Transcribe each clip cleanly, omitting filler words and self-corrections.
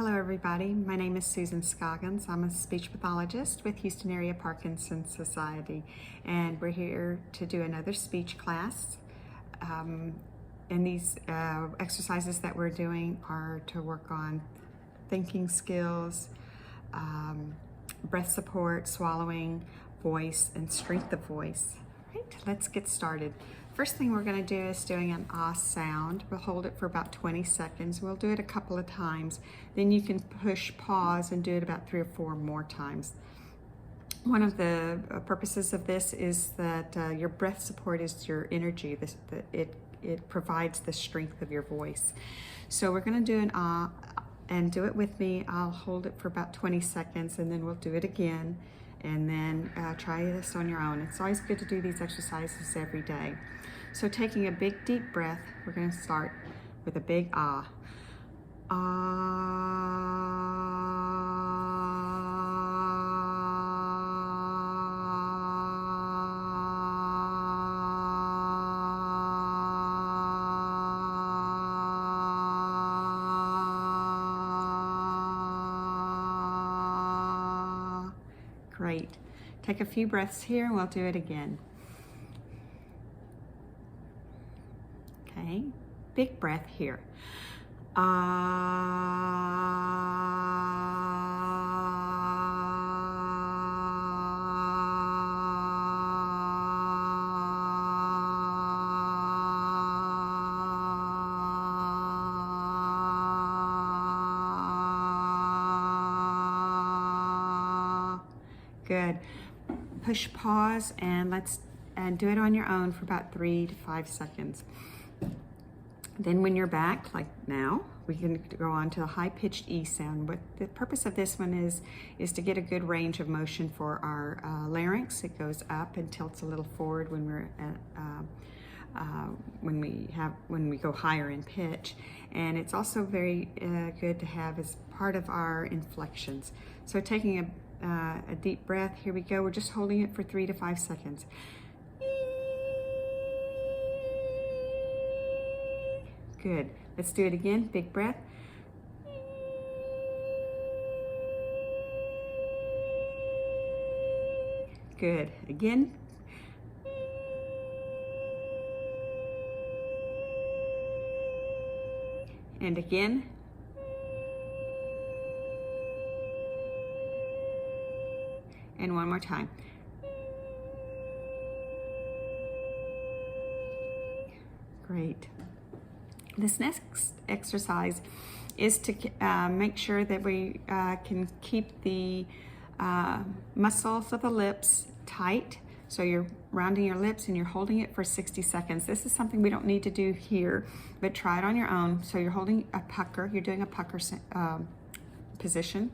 Hello everybody, my name is Susan Scoggins. I'm a speech pathologist with Houston Area Parkinson's Society, and we're here to do another speech class. And these exercises that we're doing are to work on thinking skills, breath support, swallowing, voice, and strength of voice. All right, let's get started. First thing we're going to do is doing an ah sound. We'll hold it for about 20 seconds. We'll do it a couple of times. Then you can push pause and do it about 3 or 4 more times. One of the purposes of this is that your breath support is your energy. It provides the strength of your voice. So we're going to do an ah, and do it with me. I'll hold it for about 20 seconds and then we'll do it again. And then try this on your own. It's always good to do these exercises every day. So taking a big deep breath, we're going to start with a big ah. Great. Take a few breaths here and we'll do it again. Okay, big breath here. Good. Push pause and do it on your own for about 3 to 5 seconds. Then when you're back, like now, we can go on to the high-pitched E sound. What the purpose of this one is to get a good range of motion for our larynx. It goes up and tilts a little forward when we're at, when we go higher in pitch, and it's also very good to have as part of our inflections. So taking a deep breath, here we go. We're just holding it for 3 to 5 seconds. Good. Let's do it again. Big breath. Good. Again. And again. And one more time. Great. This next exercise is to make sure that we can keep the muscles of the lips tight. So you're rounding your lips and you're holding it for 60 seconds. This is something we don't need to do here, but try it on your own. So you're holding a pucker, you're doing a pucker position,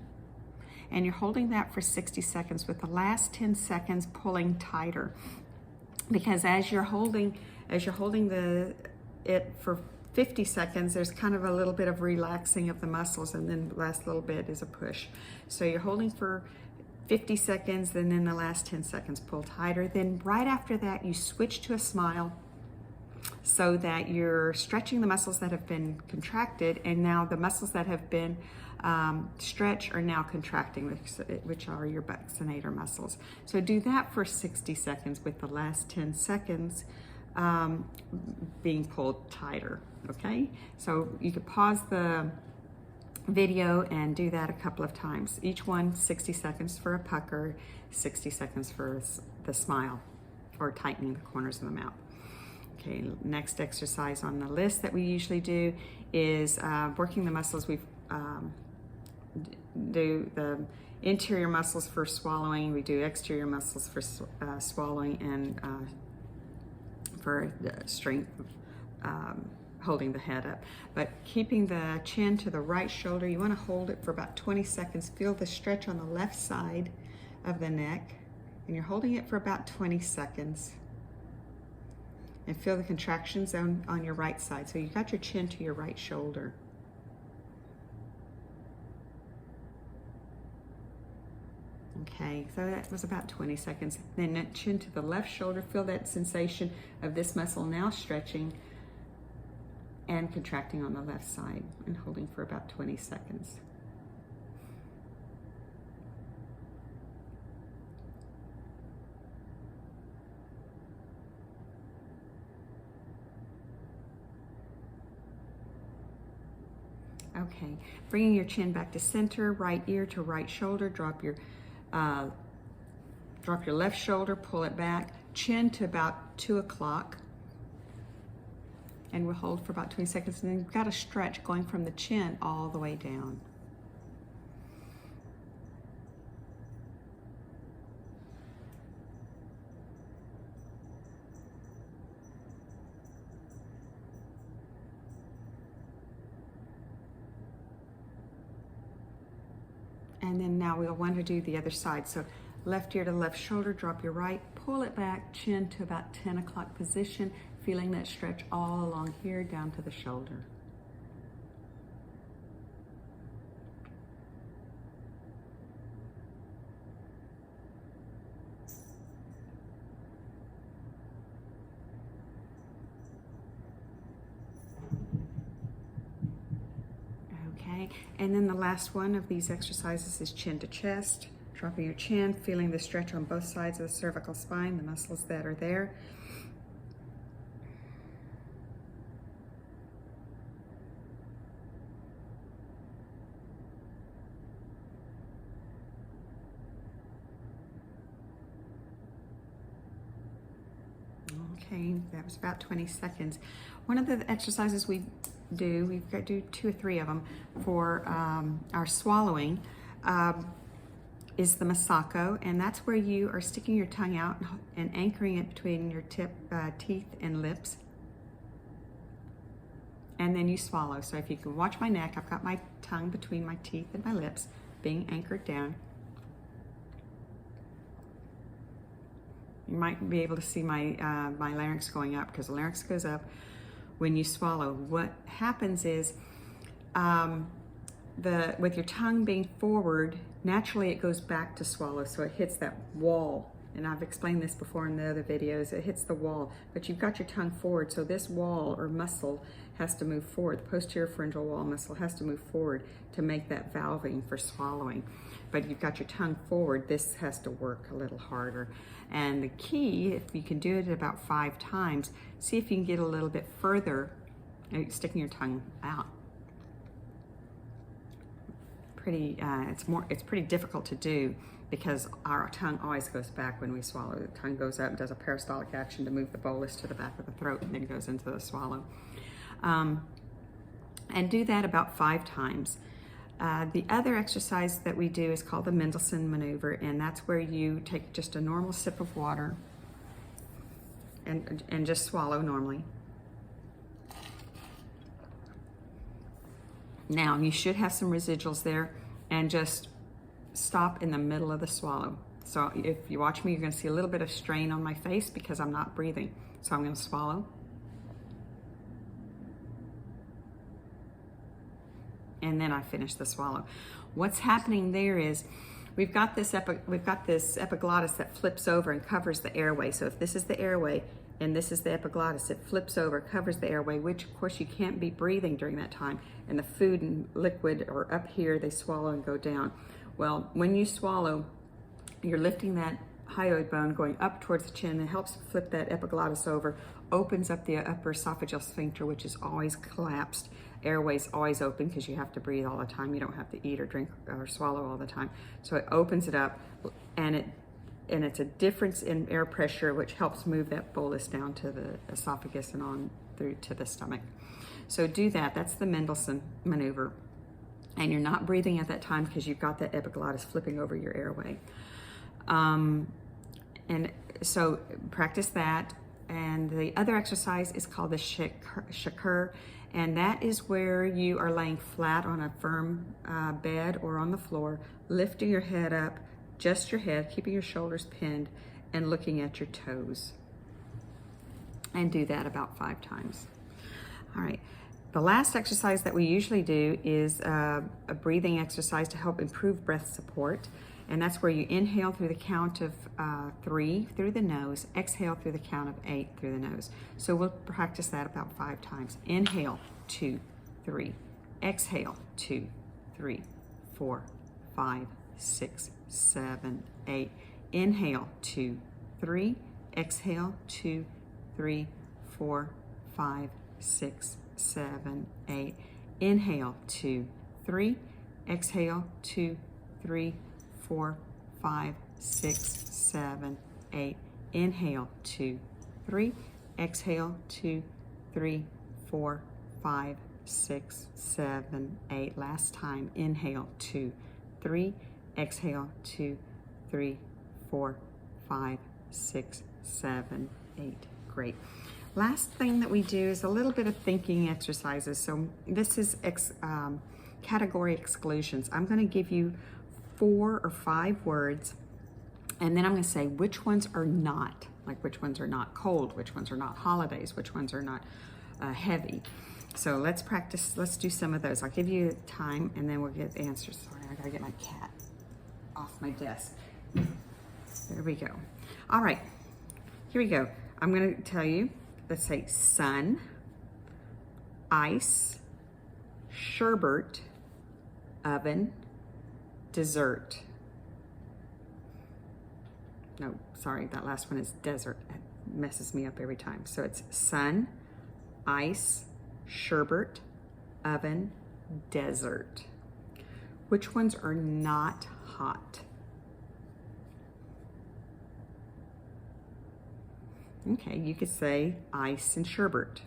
and you're holding that for 60 seconds with the last 10 seconds pulling tighter. Because as you're holding it for 50 seconds, there's kind of a little bit of relaxing of the muscles, and then the last little bit is a push. So you're holding for 50 seconds, and then the last 10 seconds pull tighter. Then right after that, you switch to a smile so that you're stretching the muscles that have been contracted, and now the muscles that have been stretched are now contracting, which are your buccinator muscles. So do that for 60 seconds with the last 10 seconds being pulled tighter, okay? So you could pause the video and do that a couple of times. Each one 60 seconds for a pucker, 60 seconds for the smile, or tightening the corners of the mouth. Okay, next exercise on the list that we usually do is working the muscles. We do the interior muscles for swallowing, we do exterior muscles for swallowing, and for the strength of holding the head up. But keeping the chin to the right shoulder, you want to hold it for about 20 seconds. Feel the stretch on the left side of the neck, and you're holding it for about 20 seconds. And feel the contractions on your right side. So you got your chin to your right shoulder. Okay, so that was about 20 seconds. Then chin to the left shoulder. Feel that sensation of this muscle now stretching and contracting on the left side, and holding for about 20 seconds. Okay, bringing your chin back to center, right ear to right shoulder, drop your left shoulder, pull it back, chin to about 2 o'clock, and we'll hold for about 20 seconds, and then you've got a stretch going from the chin all the way down. And then now we'll want to do the other side. So left ear to left shoulder, drop your right, pull it back, chin to about 10 o'clock position, feeling that stretch all along here down to the shoulder. Okay, and then the last one of these exercises is chin to chest. Dropping your chin, feeling the stretch on both sides of the cervical spine, the muscles that are there. Okay, that was about 20 seconds. One of the exercises we do, we've got to do 2 or 3 of them for our swallowing, is the Mastako, and that's where you are sticking your tongue out and anchoring it between your teeth and lips, and then you swallow. So if you can watch my neck, I've got my tongue between my teeth and my lips being anchored down. You might be able to see my my larynx going up, because the larynx goes up when you swallow. What happens is with your tongue being forward, naturally it goes back to swallow, so it hits that wall. And I've explained this before in the other videos. It hits the wall, but you've got your tongue forward, so this wall or muscle has to move forward. The posterior pharyngeal wall muscle has to move forward to make that valving for swallowing. But you've got your tongue forward, this has to work a little harder. And the key, if you can do it about 5 times, see if you can get a little bit further, sticking your tongue out. It's pretty difficult to do, because our tongue always goes back when we swallow. The tongue goes up and does a peristaltic action to move the bolus to the back of the throat, and then goes into the swallow. And do that about 5 times. The other exercise that we do is called the Medelson Maneuver, and that's where you take just a normal sip of water and just swallow normally. Now, you should have some residuals there, and just stop in the middle of the swallow. So if you watch me, you're going to see a little bit of strain on my face because I'm not breathing. So I'm going to swallow. And then I finish the swallow. What's happening there is we've got this epiglottis that flips over and covers the airway. So if this is the airway and this is the epiglottis, it flips over, covers the airway, which of course you can't be breathing during that time. And the food and liquid are up here, they swallow and go down. Well, when you swallow, you're lifting that hyoid bone going up towards the chin. It helps flip that epiglottis over, opens up the upper esophageal sphincter, which is always collapsed. Airway's always open because you have to breathe all the time. You don't have to eat or drink or swallow all the time. So it opens it up, and it's a difference in air pressure, which helps move that bolus down to the esophagus and on through to the stomach. So do that. That's the Medelson Maneuver. And you're not breathing at that time because you've got that epiglottis flipping over your airway. And so practice that. And the other exercise is called the shakur, and that is where you are laying flat on a firm bed or on the floor, lifting your head up, just your head, keeping your shoulders pinned, and looking at your toes. And do that about 5 times. All right. The last exercise that we usually do is a breathing exercise to help improve breath support. And that's where you inhale through the count of 3 through the nose, exhale through the count of 8 through the nose. So we'll practice that about 5 times. Inhale, 2, 3. Exhale, 2, 3, 4, 5, 6, 7, 8. Inhale, 2, 3. Exhale, 2, 3, 4, 5, 6, 7, 8. Inhale, 2, 3. Exhale, 2, 3, 4, 5, 6, 7, 8. Inhale, 2, 3. Exhale, 2, 3, 4, 5, 6, 7, 8. Last time. Inhale, 2, 3. Exhale, 2, 3, 4, 5, 6, 7, 8. Great. Last thing that we do is a little bit of thinking exercises. So this is category exclusions. I'm going to give you 4 or 5 words, and then I'm going to say which ones are not, like which ones are not cold, which ones are not holidays, which ones are not heavy. So let's practice. Let's do some of those. I'll give you time, and then we'll get answers. Sorry, I gotta get my cat off my desk. There we go. All right, here we go. I'm going to tell you. Let's say sun, ice, sherbet, oven, dessert. No, sorry, that last one is desert. It messes me up every time. So it's sun, ice, sherbet, oven, desert. Which ones are not hot? Okay, you could say ice and sherbet.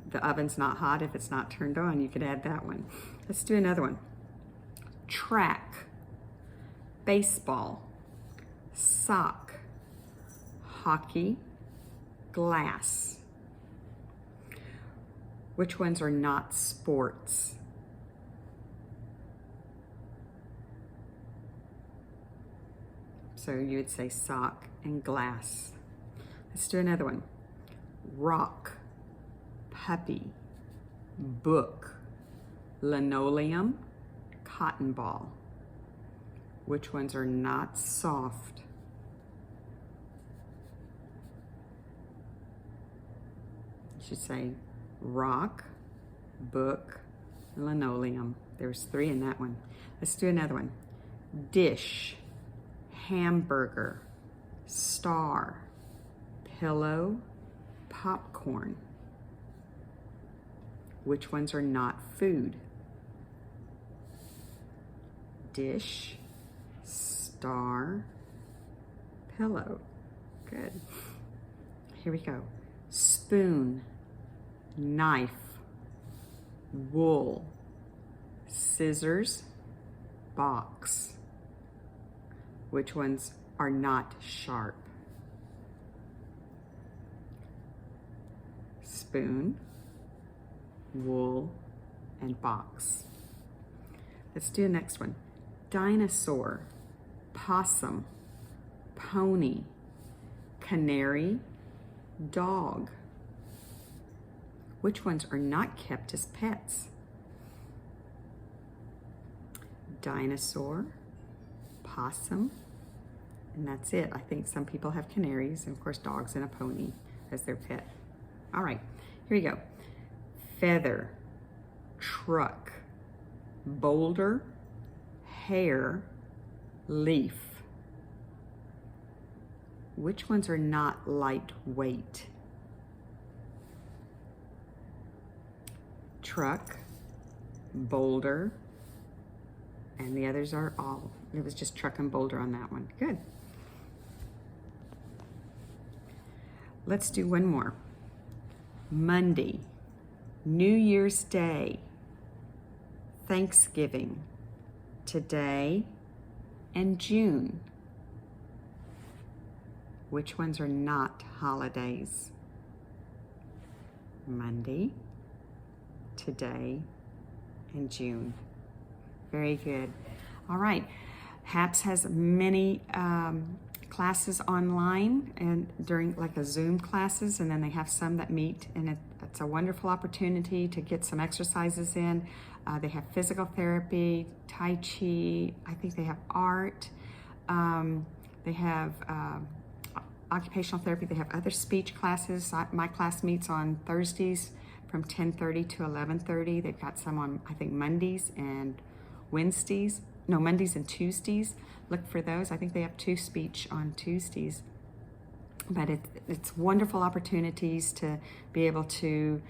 The oven's not hot if it's not turned on. You could add that one. Let's do another one. Track, baseball, sock, hockey, glass. Which ones are not sports? So you would say sock and glass. Let's do another one. Rock, puppy, book, linoleum, cotton ball. Which ones are not soft? You should say rock, book, linoleum. There's 3 in that one. Let's do another one. Dish, hamburger, star, pillow, popcorn. Which ones are not food? Dish, star, pillow. Good. Here we go. Spoon, knife, wool, scissors, box. Which ones are not sharp? Spoon, wool, and box. Let's do the next one. Dinosaur, possum, pony, canary, dog. Which ones are not kept as pets? Dinosaur, possum, and that's it. I think some people have canaries, and of course dogs and a pony as their pet. All right, here we go. Feather, truck, boulder, hair, leaf. Which ones are not lightweight? Truck, boulder, and the others are all, it was just truck and boulder on that one. Good. Let's do one more. Monday, New Year's Day, Thanksgiving, today, and June. Which ones are not holidays? Monday, today, and June. Very good. All right. HAPS has many classes online and during like a Zoom classes, and then they have some that meet, and it's a wonderful opportunity to get some exercises in. They have physical therapy, Tai Chi, I think they have art, they have occupational therapy, they have other speech classes. My class meets on Thursdays from 10:30 to 11:30. They've got some on, I think, Mondays and Wednesdays. No, Mondays and Tuesdays. Look for those. I think they have 2 speech on Tuesdays. But it's wonderful opportunities to be able to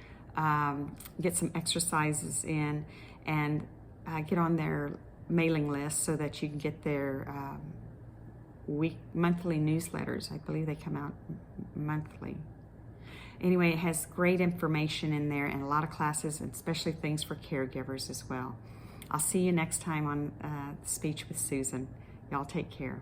get some exercises in, and get on their mailing list so that you can get their monthly newsletters. I believe they come out monthly. Anyway, it has great information in there and a lot of classes, and especially things for caregivers as well. I'll see you next time on Speech with Susan. Y'all take care.